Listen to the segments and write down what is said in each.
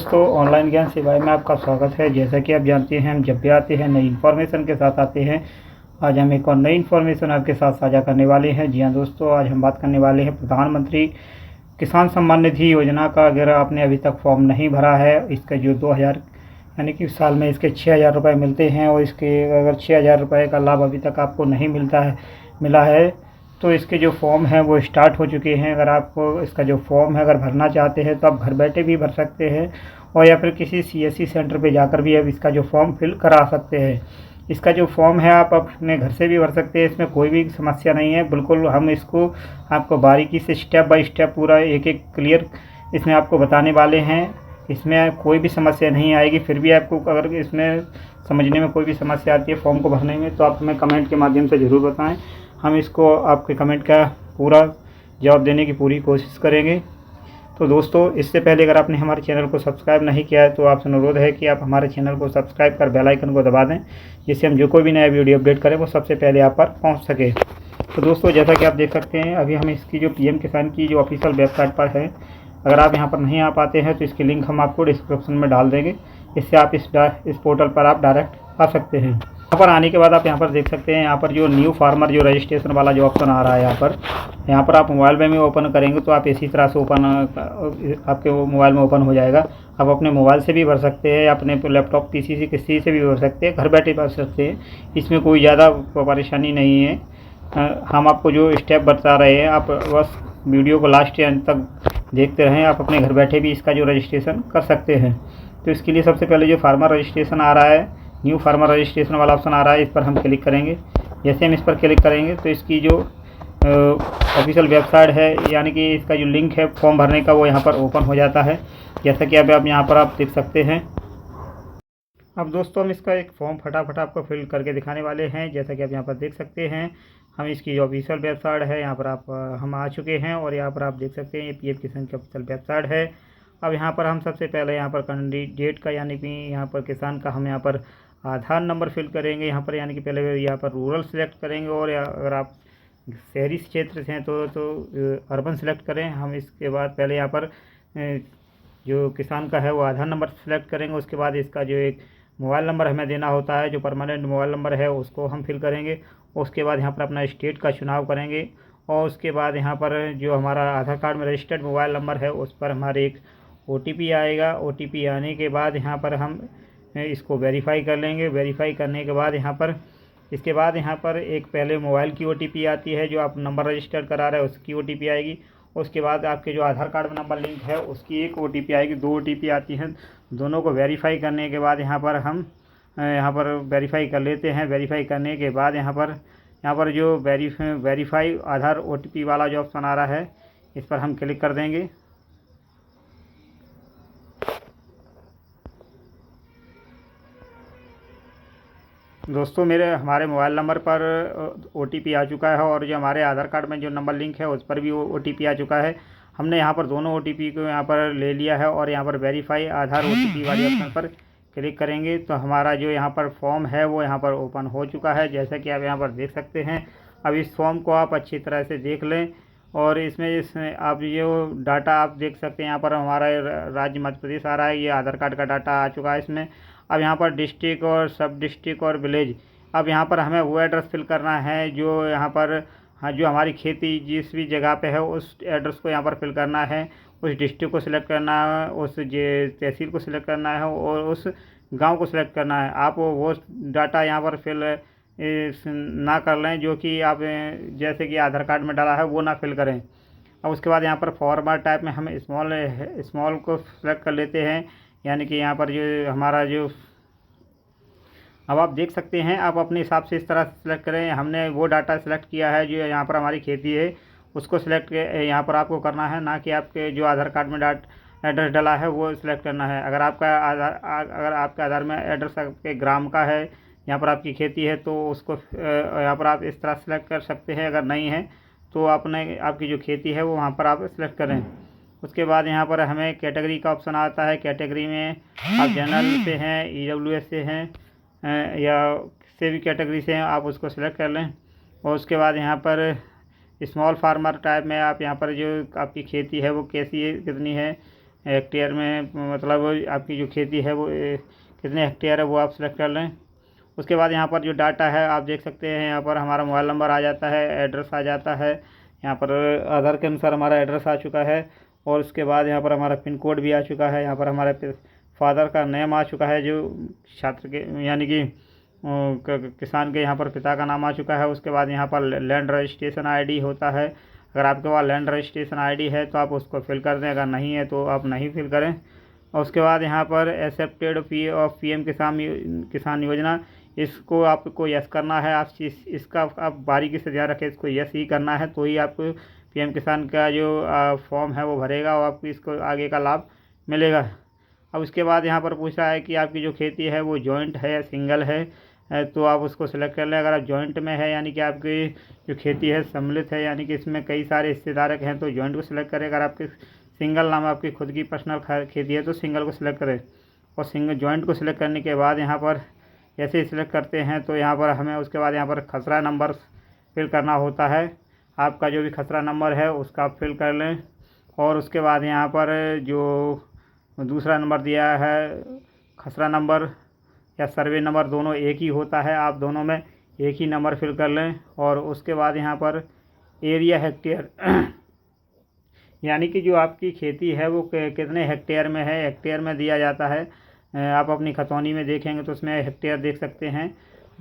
दोस्तों, ऑनलाइन ज्ञान सेवाएं में आपका स्वागत है। जैसा कि आप जानते हैं, हम जब भी आते हैं नई इन्फॉर्मेशन के साथ आते हैं। आज हम एक और नई इन्फॉर्मेशन आपके साथ साझा करने वाले हैं। जी हाँ दोस्तों, आज हम बात करने वाले हैं प्रधानमंत्री किसान सम्मान निधि योजना का। अगर आपने अभी तक फॉर्म नहीं भरा है, इसका जो 2000 यानी कि साल में इसके 6,000 रुपये मिलते हैं, और इसके अगर 6,000 रुपये का लाभ अभी तक आपको नहीं मिला है तो इसके जो फॉर्म हैं वो स्टार्ट हो चुके हैं। अगर आपको इसका जो फॉर्म है अगर भरना चाहते हैं तो आप घर बैठे भी भर सकते हैं, और या फिर किसी सीएससी सेंटर पे जाकर भी अब इसका जो फॉर्म फिल करा सकते हैं। इसका जो फॉर्म है आप अपने घर से भी भर सकते हैं, इसमें कोई भी समस्या नहीं है। बिल्कुल हम इसको आपको बारीकी से स्टेप बाय स्टेप पूरा एक एक क्लियर इसमें आपको बताने वाले हैं। इसमें कोई भी समस्या नहीं आएगी। फिर भी आपको अगर इसमें समझने में कोई भी समस्या आती है फॉर्म को भरने में, तो आप हमें कमेंट के माध्यम से ज़रूर बताएं। हम इसको आपके कमेंट का पूरा जवाब देने की पूरी कोशिश करेंगे। तो दोस्तों, इससे पहले अगर आपने हमारे चैनल को सब्सक्राइब नहीं किया है तो आपसे अनुरोध है कि आप हमारे चैनल को सब्सक्राइब कर बेल आइकन को दबा दें, जिससे हम जो कोई भी नया वीडियो अपडेट करें वो सबसे पहले आप पर पहुंच सके। तो दोस्तों, जैसा कि आप देख सकते हैं, अभी हम इसकी जो पीएम किसान की जो ऑफिशियल वेबसाइट पर है, अगर आप यहाँ पर नहीं आ पाते हैं तो इसकी लिंक हम आपको डिस्क्रिप्शन में डाल देंगे। इससे आप इस पोर्टल पर आप डायरेक्ट आ सकते हैं। यहाँ पर आने के बाद आप यहाँ पर देख सकते हैं, यहाँ पर जो न्यू फार्मर जो रजिस्ट्रेशन वाला जो ऑप्शन आ रहा है, यहाँ पर आप मोबाइल में भी ओपन करेंगे तो आप इसी तरह से आपके वो मोबाइल में ओपन हो जाएगा। आप अपने मोबाइल से भी भर सकते हैं, अपने लैपटॉप पीसी से किसी से भी भर सकते हैं, घर बैठे भर सकते हैं। इसमें कोई ज़्यादा परेशानी नहीं है। हम आपको जो स्टेप बता रहे हैं, आप बस वीडियो को लास्ट अंत तक देखते रहें। आप अपने घर बैठे भी इसका जो रजिस्ट्रेशन कर सकते हैं। तो इसके लिए सबसे पहले जो फार्मर रजिस्ट्रेशन आ रहा है, न्यू फार्मर रजिस्ट्रेशन वाला ऑप्शन आ रहा है, इस पर हम क्लिक करेंगे। जैसे हम इस पर क्लिक करेंगे तो इसकी जो ऑफिशियल वेबसाइट है, यानी कि इसका जो लिंक है फॉर्म भरने का, वो यहाँ पर ओपन हो जाता है। जैसा कि अब आप यहाँ पर आप देख सकते हैं। अब दोस्तों, हम इसका एक फॉर्म फटाफट आपको फिल करके दिखाने वाले हैं। जैसा कि आप यहाँ पर देख सकते हैं, हम इसकी जो ऑफिशियल वेबसाइट है यहाँ पर हम आ चुके हैं, और यहाँ पर आप देख सकते हैं ये पीएम किसान की ऑफिशियल वेबसाइट है। अब यहाँ पर हम सबसे पहले यहाँ पर कैंडिडेट का यानी कि यहाँ पर किसान का हम यहाँ पर आधार नंबर फिल करेंगे। यहाँ पर यानी कि पहले यहाँ पर रूरल सेलेक्ट करेंगे, और अगर आप शहरी क्षेत्र से हैं तो अर्बन सेलेक्ट करें। हम इसके बाद पहले यहाँ पर जो किसान का है वो आधार नंबर सेलेक्ट करेंगे। उसके बाद इसका जो एक मोबाइल नंबर हमें देना होता है, जो परमानेंट मोबाइल नंबर है, उसको हम फिल करेंगे। उसके बाद यहाँ पर अपना स्टेट का चुनाव करेंगे, और उसके बाद यहाँ पर जो हमारा आधार कार्ड में रजिस्टर्ड मोबाइल नंबर है उस पर हमारे एक OTP आएगा। OTP आने के बाद यहाँ पर हम इसको वेरीफाई कर लेंगे। वेरीफाई करने के बाद इसके बाद यहाँ पर एक पहले मोबाइल की OTP आती है, जो आप नंबर रजिस्टर करा रहे हैं उसकी OTP आएगी। उसके बाद आपके जो आधार कार्ड में नंबर लिंक है उसकी एक OTP आएगी। 2 OTP आती हैं। दोनों को वेरीफाई करने के बाद यहाँ पर वेरीफाई कर लेते हैं। वेरीफाई करने के बाद यहाँ पर जो वेरीफाई आधार OTP वाला जो ऑप्शन आ रहा है, इस पर हम क्लिक कर देंगे। दोस्तों, हमारे मोबाइल नंबर पर OTP आ चुका है, और जो हमारे आधार कार्ड में जो नंबर लिंक है उस पर भी OTP आ चुका है। हमने यहाँ पर दोनों OTP को यहाँ पर ले लिया है, और यहाँ पर वेरीफाई आधार OTP वाले ऑप्शन पर क्लिक करेंगे तो हमारा जो यहाँ पर फॉर्म है वो यहाँ पर ओपन हो चुका है। जैसा कि आप यहाँ पर देख सकते हैं। अब इस फॉर्म को आप अच्छी तरह से देख लें, और इसमें आप जो डाटा आप देख सकते हैं, यहाँ पर हमारा राज्य मध्य प्रदेश आ रहा है, ये आधार कार्ड का डाटा आ चुका है इसमें। अब यहाँ पर डिस्ट्रिक्ट और सब डिस्ट्रिक्ट और विलेज, अब यहाँ पर हमें वो एड्रेस फिल करना है जो यहाँ पर जो हमारी खेती जिस भी जगह पे है उस एड्रेस को यहाँ पर फिल करना है। उस डिस्ट्रिक्ट को सिलेक्ट करना है, उस तहसील को सिलेक्ट करना है, और उस गांव को सिलेक्ट करना है। आप वो डाटा यहाँ पर फिल ना कर लें जो कि आप जैसे कि आधार कार्ड में डाला है वो ना फिल करें। अब उसके बाद यहाँ पर फॉर्मेट टाइप में हम स्मॉल को सिलेक्ट कर लेते हैं, यानी कि यहाँ पर जो हमारा जो अब आप देख सकते हैं, आप अपने हिसाब से इस तरह से सिलेक्ट करें। हमने वो डाटा सेलेक्ट किया है जो यहाँ पर हमारी खेती है, उसको सिलेक्ट यहाँ पर आपको करना है, ना कि आपके जो आधार कार्ड में एड्रेस डाला है वो सिलेक्ट करना है। अगर आपके आधार में एड्रेस आपके ग्राम का है, यहाँ पर आपकी खेती है, तो उसको यहाँ पर आप इस तरह सेलेक्ट कर सकते हैं। अगर नहीं है तो आपकी जो खेती है वो वहाँ पर आप सेलेक्ट करें। उसके बाद यहाँ पर हमें कैटेगरी का ऑप्शन आता है। कैटेगरी में आप जनरल से हैं, EWS से हैं, या किसी भी कैटेगरी से हैं, आप उसको सिलेक्ट कर लें। और उसके बाद यहाँ पर स्मॉल फार्मर टाइप में आप यहाँ पर जो आपकी खेती है वो कैसी है, कितनी है, हेक्टेयर में, मतलब आपकी जो खेती है वो कितने हेक्टेयर है वो आप सेलेक्ट कर लें। उसके बाद यहाँ पर जो डाटा है आप देख सकते हैं, यहाँ पर हमारा मोबाइल नंबर आ जाता है, एड्रेस आ जाता है, यहाँ पर आधार के अनुसार हमारा एड्रेस आ चुका है, और उसके बाद यहाँ पर हमारा पिन कोड भी आ चुका है, यहाँ पर हमारे फादर का नेम आ चुका है, जो छात्र के यानी कि किसान के यहाँ पर पिता का नाम आ चुका है। उसके बाद यहाँ पर लैंड रजिस्ट्रेशन आईडी होता है, अगर आपके पास लैंड रजिस्ट्रेशन आईडी है तो आप उसको फिल कर दें, अगर नहीं है तो आप नहीं फिल करें। और उसके बाद यहाँ पर एक्सेप्टेड फी ऑफ पीएम किसान योजना, इसको आपको यस करना है। आप इसका आप बारीकी से ध्यान रखें, इसको यस ही करना है, तो ही आपको पीएम किसान का जो फॉर्म है वो भरेगा और आपको इसको आगे का लाभ मिलेगा। अब उसके बाद यहाँ पर पूछ रहा है कि आपकी जो खेती है वो जॉइंट है या सिंगल है, तो आप उसको सिलेक्ट कर लें। अगर आप जॉइंट में है यानी कि आपकी जो खेती है सम्मिलित है, यानी कि इसमें कई सारे हिस्सेदारक हैं, तो जॉइंट को सिलेक्ट करें। अगर आपके सिंगल नाम आपकी खुद की पर्सनल खेती है तो सिंगल को सिलेक्ट करें। और जॉइंट को सिलेक्ट करने के बाद यहाँ पर जैसे ही सिलेक्ट करते हैं तो यहाँ पर हमें उसके बाद यहाँ पर खसरा नंबर फिल करना होता है। आपका जो भी खसरा नंबर है उसका आप फिल कर लें। और उसके बाद यहाँ पर जो दूसरा नंबर दिया है, खसरा नंबर या सर्वे नंबर, दोनों एक ही होता है, आप दोनों में एक ही नंबर फिल कर लें। और उसके बाद यहाँ पर एरिया हेक्टेयर यानी कि जो आपकी खेती है वो कितने हेक्टेयर में है, हेक्टेयर में दिया जाता है। आप अपनी खतौनी में देखेंगे तो उसमें हेक्टेयर देख सकते हैं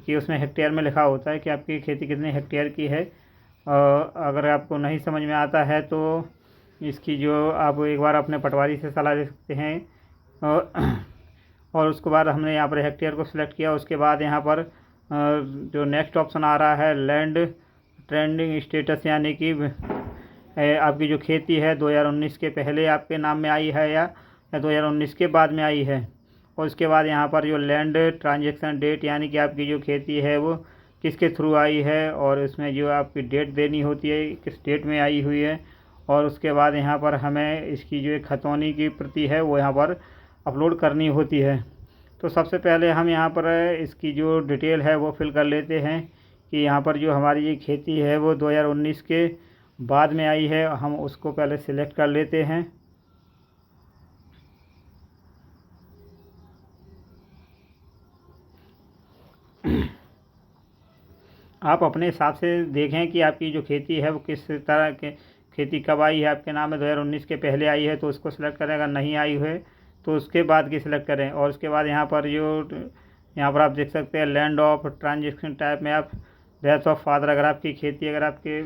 कि उसमें हेक्टेयर में लिखा होता है कि आपकी खेती कितने हेक्टेयर की है। अगर आपको नहीं समझ में आता है तो इसकी जो आप एक बार अपने पटवारी से सलाह ले सकते हैं। और उसके बाद हमने यहाँ पर हेक्टेयर को सिलेक्ट किया। उसके बाद यहाँ पर जो नेक्स्ट ऑप्शन आ रहा है लैंड ट्रेंडिंग स्टेटस, यानी कि आपकी जो खेती है 2019 के पहले आपके नाम में आई है या 2019 के बाद में आई है। और उसके बाद यहाँ पर जो लैंड ट्रांजैक्शन डेट, यानी कि आपकी जो खेती है वो किसके थ्रू आई है, और इसमें जो आपकी डेट देनी होती है किस डेट में आई हुई है। और उसके बाद यहाँ पर हमें इसकी जो एक खतौनी की प्रति है वो यहाँ पर अपलोड करनी होती है। तो सबसे पहले हम यहाँ पर इसकी जो डिटेल है वो फिल कर लेते हैं कि यहाँ पर जो हमारी ये खेती है वो 2019 के बाद में आई है, हम उसको पहले सिलेक्ट कर लेते हैं। आप अपने हिसाब से देखें कि आपकी जो खेती है वो किस तरह के खेती कब आई है, आपके नाम में 2019 के पहले आई है तो उसको सिलेक्ट करें, अगर नहीं आई है तो उसके बाद की सिलेक्ट करें। और उसके बाद यहाँ पर यहाँ पर आप देख सकते हैं लैंड ऑफ ट्रांजेक्शन टाइप में आप डेथ ऑफ फादर, अगर आपकी खेती अगर आपके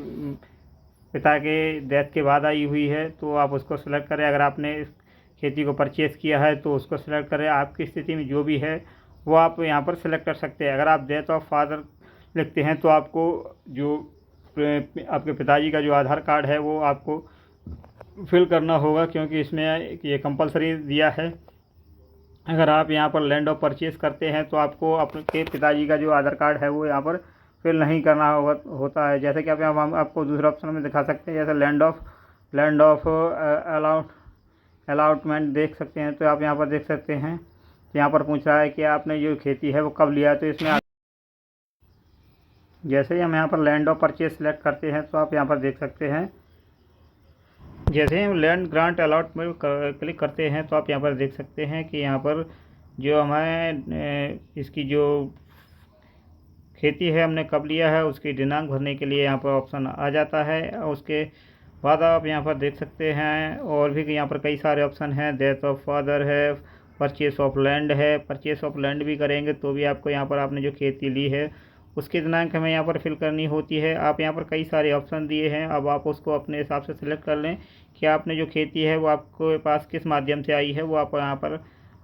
पिता के डेथ के बाद आई हुई है तो आप उसको सिलेक्ट करें। अगर आपने इस खेती को परचेज़ किया है तो उसको सिलेक्ट करें। आपकी स्थिति में जो भी है वो आप यहाँ पर सिलेक्ट कर सकते हैं। अगर आप डेथ ऑफ फादर लिखते हैं तो आपको जो आपके पिताजी का जो आधार कार्ड है वो आपको फिल करना होगा, क्योंकि इसमें ये कंपलसरी दिया है। अगर आप यहाँ पर लैंड ऑफ परचेज़ करते हैं तो आपको आपके पिताजी का जो आधार कार्ड है वो यहाँ पर फिल नहीं करना होता है। जैसे कि आप यहाँ हम आपको दूसरे ऑप्शन में दिखा सकते हैं, जैसे लैंड ऑफ अलाउटमेंट देख सकते हैं। तो आप यहाँ पर देख सकते हैं तो यहाँ पर पूछ रहा है कि आपने जो खेती है वो कब लिया है, तो इसमें जैसे ही हम यहाँ पर लैंड ऑफ परचेज सेलेक्ट करते हैं तो आप यहाँ पर देख सकते हैं, जैसे ही हम लैंड ग्रांट अलॉटमेंट क्लिक करते हैं तो आप यहाँ पर देख सकते हैं कि यहाँ पर जो हमें इसकी जो खेती है हमने कब लिया है उसकी दिनांक भरने के लिए यहाँ पर ऑप्शन आ जाता है। उसके बाद आप यहाँ पर देख सकते हैं और भी यहाँ पर कई सारे ऑप्शन हैं, डेथ ऑफ फादर है, परचेस ऑफ लैंड है। परचेस ऑफ लैंड भी करेंगे तो भी आपको यहाँ पर आपने जो खेती ली है उसकी दिनांक हमें यहाँ पर फिल करनी होती है। आप यहाँ पर कई सारे ऑप्शन दिए हैं, अब आप उसको अपने हिसाब से सिलेक्ट कर लें कि आपने जो खेती है वो आपके पास किस माध्यम से आई है, वो आप यहाँ पर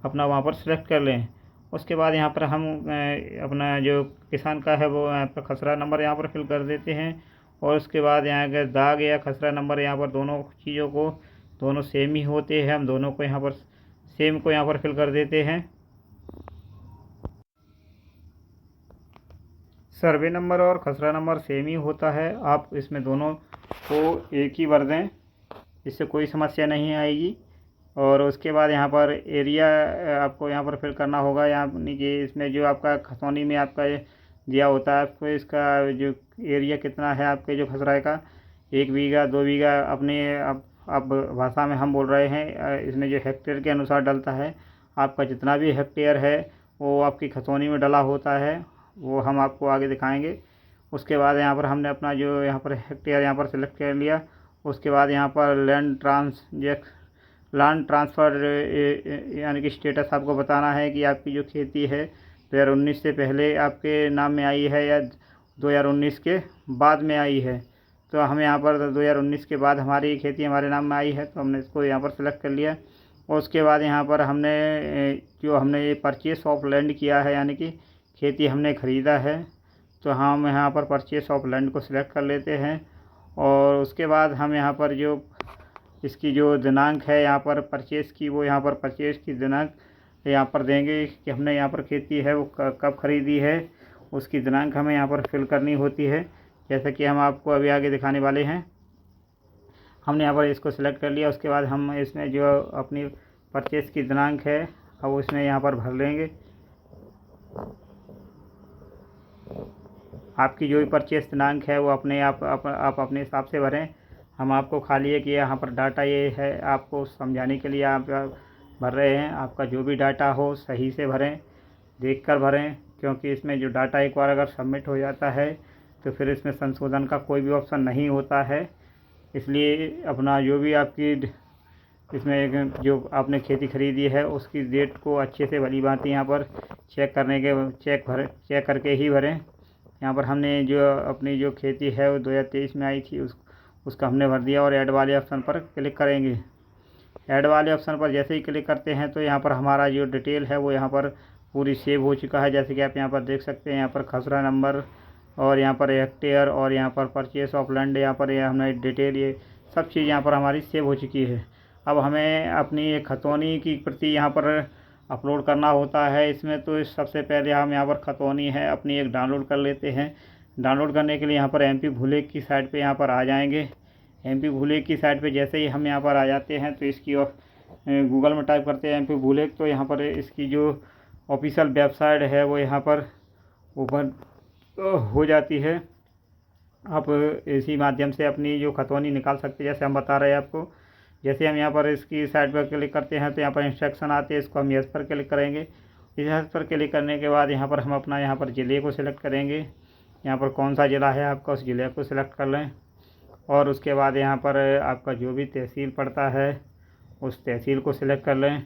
अपना वहाँ पर सिलेक्ट कर लें। उसके बाद यहाँ पर हम अपना जो किसान का है वो यहाँ पर खसरा नंबर यहाँ पर फिल कर देते हैं। और उसके बाद यहाँ का दाग या खसरा नंबर, यहाँ पर दोनों चीज़ों को दोनों सेम ही होते हैं, हम दोनों को यहाँ पर सेम को यहाँ पर फिल कर देते हैं। सर्वे नंबर और खसरा नंबर सेम ही होता है, आप इसमें दोनों को एक ही भर दें, इससे कोई समस्या नहीं आएगी। और उसके बाद यहाँ पर एरिया आपको यहाँ पर फिल करना होगा, यानी कि इसमें जो आपका खसौनी में आपका दिया होता है आपको इसका जो एरिया कितना है आपके जो खसरा का, 1 बीघा 2 बीघा अपने आप अब भाषा में हम बोल रहे हैं, इसमें जो हेक्टेयर के अनुसार डलता है। आपका जितना भी हेक्टेयर है वो आपकी खतौनी में डला होता है, वो हम आपको आगे दिखाएंगे। उसके बाद यहाँ पर हमने अपना जो यहाँ पर हेक्टेयर यहाँ पर सिलेक्ट कर लिया। उसके बाद यहाँ पर लैंड ट्रांसफ़र यानी कि स्टेटस आपको बताना है कि आपकी जो खेती है 2019 से पहले आपके नाम में आई है या 2019 के बाद में आई है। तो हमें यहाँ पर 2019 के बाद हमारी खेती हमारे नाम में आई है, तो हमने इसको यहाँ पर सेलेक्ट कर लिया। और उसके बाद यहाँ पर हमने ये परचेस ऑफ लैंड किया है, यानी कि खेती हमने ख़रीदा है, तो हम यहाँ पर परचेस ऑफ लैंड को सिलेक्ट कर लेते हैं। और उसके बाद हम यहाँ पर जो इसकी जो दिनांक है यहाँ पर परचेस की, वो यहाँ पर परचेस की दिनांक यहाँ पर देंगे कि हमने यहाँ पर खेती है वो कब ख़रीदी है, उसकी दिनांक हमें यहाँ पर फिल करनी होती है, जैसा कि हम आपको अभी आगे दिखाने वाले हैं। हमने यहाँ पर इसको सिलेक्ट कर लिया। उसके बाद हम इसमें जो अपनी परचेस की दिनांक है अब इसमें यहाँ पर भर लेंगे। आपकी जो भी परचेस दिनांक है वो अपने आप अपने हिसाब से भरें। हम आपको खाली है कि यहाँ पर डाटा ये है, आपको समझाने के लिए आप भर रहे हैं। आपका जो भी डाटा हो सही से भरें, देखकर भरें, क्योंकि इसमें जो डाटा एक बार अगर सबमिट हो जाता है तो फिर इसमें संशोधन का कोई भी ऑप्शन नहीं होता है। इसलिए अपना जो भी आपकी इसमें जो आपने खेती खरीदी है उसकी डेट को अच्छे से भली भांति यहाँ पर चेक करके ही भरें। यहाँ पर हमने जो अपनी जो खेती है वो 2023 में आई थी, उसका हमने भर दिया। और ऐड वाले ऑप्शन पर क्लिक करेंगे। ऐड वाले ऑप्शन पर जैसे ही क्लिक करते हैं तो यहाँ पर हमारा जो डिटेल है वो यहाँ पर पूरी सेव हो चुका है, जैसे कि आप यहाँ पर देख सकते हैं। यहाँ पर खसरा नंबर और यहाँ पर हेक्टेयर और यहाँ पर परचेस ऑफ लैंड, यहाँ पर हमने डिटेल ये सब चीज़ यहाँ पर हमारी सेव हो चुकी है। अब हमें अपनी एक खतौनी की प्रति यहाँ पर अपलोड करना होता है। इसमें तो सबसे पहले हम यहाँ पर खतौनी है अपनी एक डाउनलोड कर लेते हैं। डाउनलोड करने के लिए यहाँ पर MP भूलेख की साइट पे यहाँ पर आ जाएंगे। MP भूलेख की साइट पे जैसे ही हम यहाँ पर आ जाते हैं तो इसकी गूगल में टाइप करते हैं MP भूलेख, तो यहाँ पर इसकी जो ऑफिशियल वेबसाइट है वो यहाँ पर ओपन हो जाती है। आप इसी माध्यम से अपनी जो खतौनी निकाल सकते हैं, जैसे हम बता रहे हैं आपको। जैसे हम यहाँ पर इसकी साइट पर क्लिक करते हैं तो यहाँ पर इंस्ट्रक्शन आते हैं, इसको हम यस पर क्लिक करेंगे। यस पर क्लिक करने के बाद यहाँ पर हम अपना यहाँ पर ज़िले को सिलेक्ट करेंगे। यहाँ पर कौन सा ज़िला है आपका, उस ज़िले को सिलेक्ट कर लें। और उसके बाद यहाँ पर आपका जो भी तहसील पड़ता है उस तहसील को सिलेक्ट कर लें।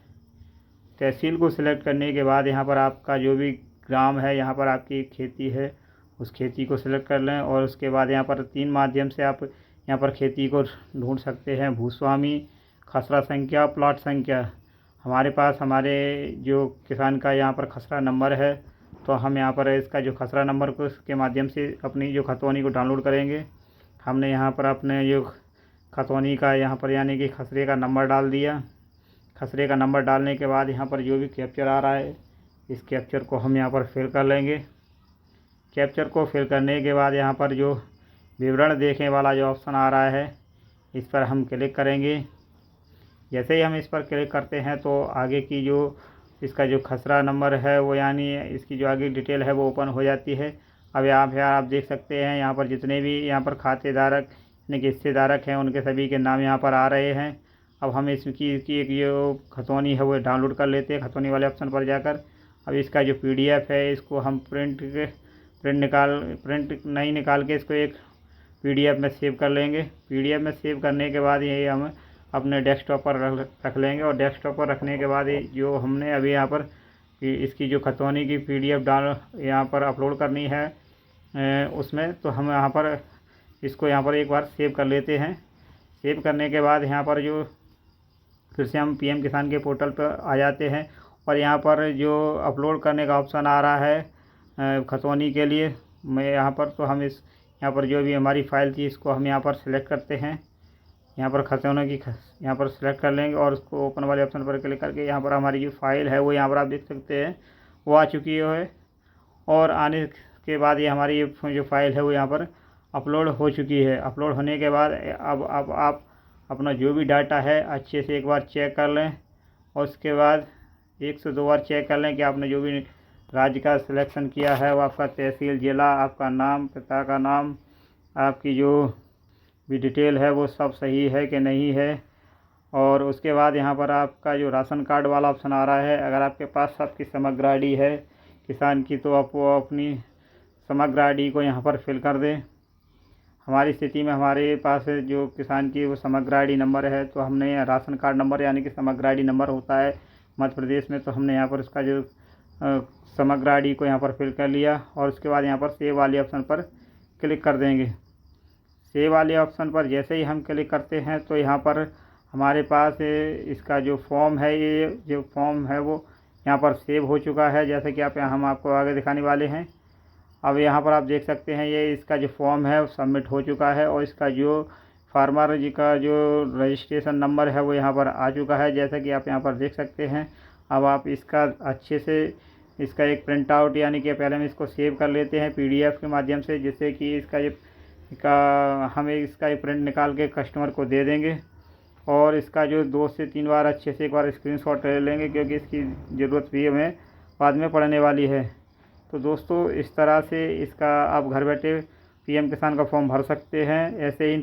तहसील को सिलेक्ट करने के बाद यहाँ पर आपका जो भी ग्राम है, यहाँ पर आपकी खेती है, उस खेती को सिलेक्ट कर लें। और उसके बाद यहाँ पर 3 माध्यम से आप यहाँ पर खेती को ढूंढ सकते हैं: भूस्वामी, खसरा संख्या, प्लॉट संख्या। हमारे पास हमारे जो किसान का यहाँ पर खसरा नंबर है, तो हम यहाँ पर इसका जो खसरा नंबर को के माध्यम से अपनी जो खतौनी को डाउनलोड करेंगे। हमने यहाँ पर अपने जो खतौनी का यहाँ पर यानी कि खसरे का नंबर डाल दिया। खसरे का नंबर डालने के बाद यहाँ पर जो भी कैप्चर आ रहा है, इस कैप्चर को हम यहाँ पर फिल कर लेंगे। कैप्चर को फिल करने के बाद यहाँ पर जो विवरण देखने वाला जो ऑप्शन आ रहा है, इस पर हम क्लिक करेंगे। जैसे ही हम इस पर क्लिक करते हैं तो आगे की जो इसका जो खसरा नंबर है वो यानी इसकी जो आगे डिटेल है वो ओपन हो जाती है। अब यहाँ आप देख सकते हैं, यहाँ पर जितने भी यहाँ पर खातेदारक यानी कि हिस्सेदारक हैं उनके सभी के नाम यहाँ पर आ रहे हैं। अब हम इसकी एक जो खतौनी है वो डाउनलोड कर लेते हैं खतौनी वाले ऑप्शन पर जाकर। अब इसका जो PDF है इसको हम प्रिंट नहीं निकाल के इसको एक PDF में सेव कर लेंगे। PDF में सेव करने के बाद ये हम अपने डेस्कटॉप पर रख लेंगे। और डेस्कटॉप पर रखने के बाद जो हमने अभी यहाँ पर इसकी जो खतौनी की PDF यहाँ पर अपलोड करनी है उसमें, तो हम यहाँ पर इसको यहाँ पर एक बार सेव कर लेते हैं। सेव करने के बाद यहाँ पर जो फिर से हम PM किसान के पोर्टल पर आ जाते हैं और यहाँ पर जो अपलोड करने का ऑप्शन आ रहा है खतौनी के लिए मैं यहाँ पर, तो हम यहाँ पर जो भी हमारी फ़ाइल थी इसको हम यहाँ पर सेलेक्ट करते हैं। यहाँ पर खतौनी की यहाँ पर सेलेक्ट कर लेंगे और उसको ओपन वाले ऑप्शन पर क्लिक करके यहाँ पर हमारी जो फ़ाइल है वो यहाँ पर आप देख सकते हैं वो आ चुकी है। और आने के बाद ये हमारी जो फ़ाइल है वो यहाँ पर अपलोड हो चुकी है। अपलोड होने के बाद अब आप अपना जो भी डाटा है अच्छे से एक बार चेक कर लें और उसके बाद 1 से 2 बार चेक कर लें कि आपने जो भी राज्य का सिलेक्शन किया है वो आपका तहसील, ज़िला, आपका नाम, पिता का नाम, आपकी जो भी डिटेल है वो सब सही है कि नहीं है। और उसके बाद यहाँ पर आपका जो राशन कार्ड वाला ऑप्शन आ रहा है, अगर आपके पास आपकी समग्र आईडी है किसान की तो आप वो अपनी समग्र आईडी को यहाँ पर फिल कर दें। हमारी स्थिति में हमारे पास जो किसान की वो समग्र आईडी नंबर है, तो हमने राशन कार्ड नंबर यानी कि समग्र आईडी नंबर होता है मध्य प्रदेश में, तो हमने यहाँ पर उसका जो समग्र आईडी को यहाँ पर फिल कर लिया और उसके बाद यहाँ पर सेव वाले ऑप्शन पर क्लिक कर देंगे। सेव वाले ऑप्शन पर जैसे ही हम क्लिक करते हैं तो यहाँ पर हमारे पास इसका जो फॉर्म है, ये जो फॉर्म है वो यहाँ पर सेव हो चुका है, जैसे कि हम आपको आगे दिखाने वाले हैं। अब यहाँ पर आप देख सकते हैं ये इसका जो फॉर्म है वो सबमिट हो चुका है और इसका जो फार्मर जी का जो रजिस्ट्रेशन नंबर है वो यहाँ पर आ चुका है, जैसा कि आप यहाँ पर देख सकते हैं। अब आप इसका अच्छे से इसका एक प्रिंट आउट यानी कि पहले हम इसको सेव कर लेते हैं पीडीएफ के माध्यम से, जिससे कि हमें इसका एक प्रिंट निकाल के कस्टमर को दे देंगे और इसका जो 2 से 3 बार अच्छे से एक बार स्क्रीनशॉट ले लेंगे, क्योंकि इसकी ज़रूरत भी हमें बाद में पड़ने वाली है। तो दोस्तों इस तरह से इसका आप घर बैठे पीएम किसान का फॉर्म भर सकते हैं। ऐसे ही